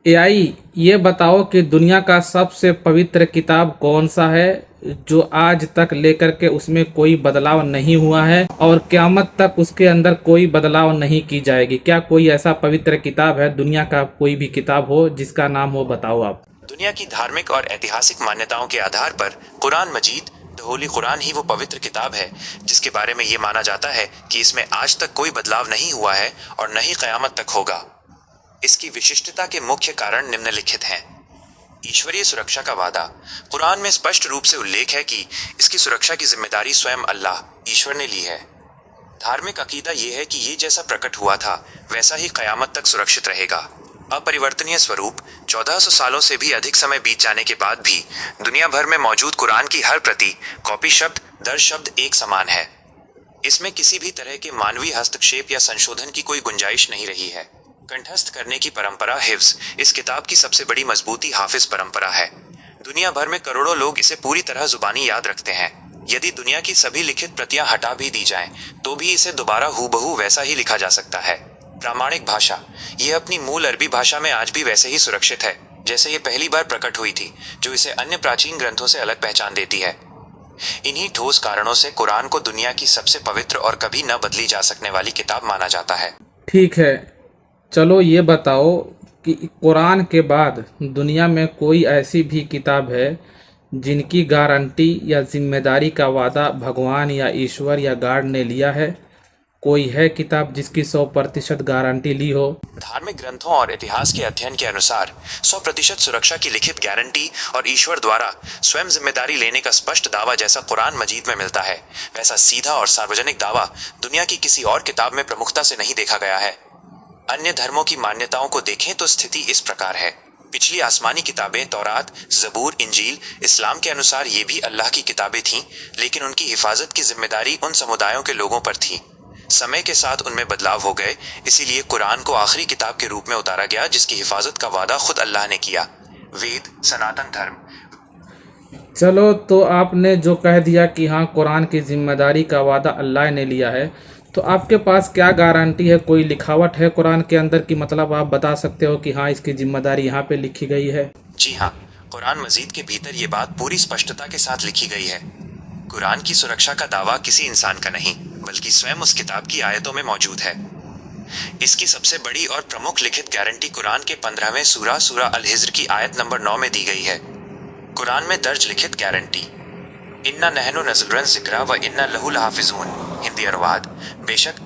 AI, ये बताओ कि दुनिया का सबसे पवित्र किताब कौन सा है जो आज तक लेकर के उसमें कोई बदलाव नहीं हुआ है और क़यामत तक उसके अंदर कोई बदलाव नहीं की जाएगी। क्या कोई ऐसा पवित्र किताब है, दुनिया का कोई भी किताब हो जिसका नाम हो, बताओ आप। दुनिया की धार्मिक और ऐतिहासिक मान्यताओं के आधार पर कुरान मजीद, द होली कुरान ही वो पवित्र किताब है जिसके बारे में ये माना जाता है कि इसमें आज तक कोई बदलाव नहीं हुआ है और न ही क़यामत तक होगा। इसकी विशिष्टता के मुख्य कारण निम्नलिखित हैं। ईश्वरीय सुरक्षा का वादा। कुरान में स्पष्ट रूप से उल्लेख है कि इसकी सुरक्षा की जिम्मेदारी स्वयं अल्लाह ईश्वर ने ली है। धार्मिक अकीदा ये है कि ये जैसा प्रकट हुआ था वैसा ही क़यामत तक सुरक्षित रहेगा। अपरिवर्तनीय स्वरूप। 1400 सालों से भी अधिक समय बीत जाने के बाद भी दुनिया भर में मौजूद कुरान की हर प्रति, कॉपी शब्द दर शब्द एक समान है। इसमें किसी भी तरह के मानवीय हस्तक्षेप या संशोधन की कोई गुंजाइश नहीं रही है। कंठस्थ करने की परंपरा। हिफ्ज। इस किताब की सबसे बड़ी मजबूती हाफिज परंपरा है। दुनिया भर में करोड़ों लोग इसे पूरी तरह जुबानी याद रखते हैं। यदि दुनिया की सभी लिखित प्रतियां हटा भी दी जाएं, तो भी इसे दोबारा हूबहू वैसा ही लिखा जा सकता है। प्रामाणिक भाषा। यह अपनी मूल अरबी भाषा में आज भी वैसे ही सुरक्षित है जैसे ये पहली बार प्रकट हुई थी, जो इसे अन्य प्राचीन ग्रंथों से अलग पहचान देती है। इन्हीं ठोस कारणों से कुरान को दुनिया की सबसे पवित्र और कभी न बदली जा सकने वाली किताब माना जाता है। ठीक है, चलो ये बताओ कि कुरान के बाद दुनिया में कोई ऐसी भी किताब है जिनकी गारंटी या जिम्मेदारी का वादा भगवान या ईश्वर या गॉड ने लिया है? कोई है किताब जिसकी 100% गारंटी ली हो? धार्मिक ग्रंथों और इतिहास के अध्ययन के अनुसार 100% सुरक्षा की लिखित गारंटी और ईश्वर द्वारा स्वयं जिम्मेदारी लेने का स्पष्ट दावा जैसा कुरान मजीद में मिलता है, वैसा सीधा और सार्वजनिक दावा दुनिया की किसी और किताब में प्रमुखता से नहीं देखा गया है। अन्य धर्मों की मान्यताओं को देखें तो स्थिति इस प्रकार है। पिछली आसमानी किताबें तौरात, जबूर, इंजील, इस्लाम के अनुसार ये भी अल्लाह की किताबें थीं, लेकिन उनकी हिफाजत की जिम्मेदारी उन समुदायों के लोगों पर थी। समय के साथ उनमें बदलाव हो गए, इसीलिए कुरान को आखिरी किताब के रूप में उतारा गया जिसकी हिफाजत का वादा खुद अल्लाह ने किया। वेद, सनातन धर्म। चलो, तो आपने जो कह दिया कि हाँ कुरान की जिम्मेदारी का वादा अल्लाह ने लिया है, तो आपके पास क्या गारंटी है? कोई लिखावट है कुरान के अंदर की, मतलब आप बता सकते हो कि हाँ इसकी जिम्मेदारी यहाँ पे लिखी गई है? जी हाँ, कुरान मजीद के भीतर ये बात पूरी स्पष्टता के साथ लिखी गई है। कुरान की सुरक्षा का दावा किसी इंसान का नहीं बल्कि स्वयं उस किताब की आयतों में मौजूद है। इसकी सबसे बड़ी और प्रमुख लिखित गारंटी कुरान के 15वें सूरा अल हिज्र की आयत नंबर 9 में दी गई है। कुरान में दर्ज लिखित गारंटी। इन्ना नहनु नज़लुन ज़िक्रा व इन्ना लहु लहाफ़िज़ून। हिंदी अनुवाद। बेशक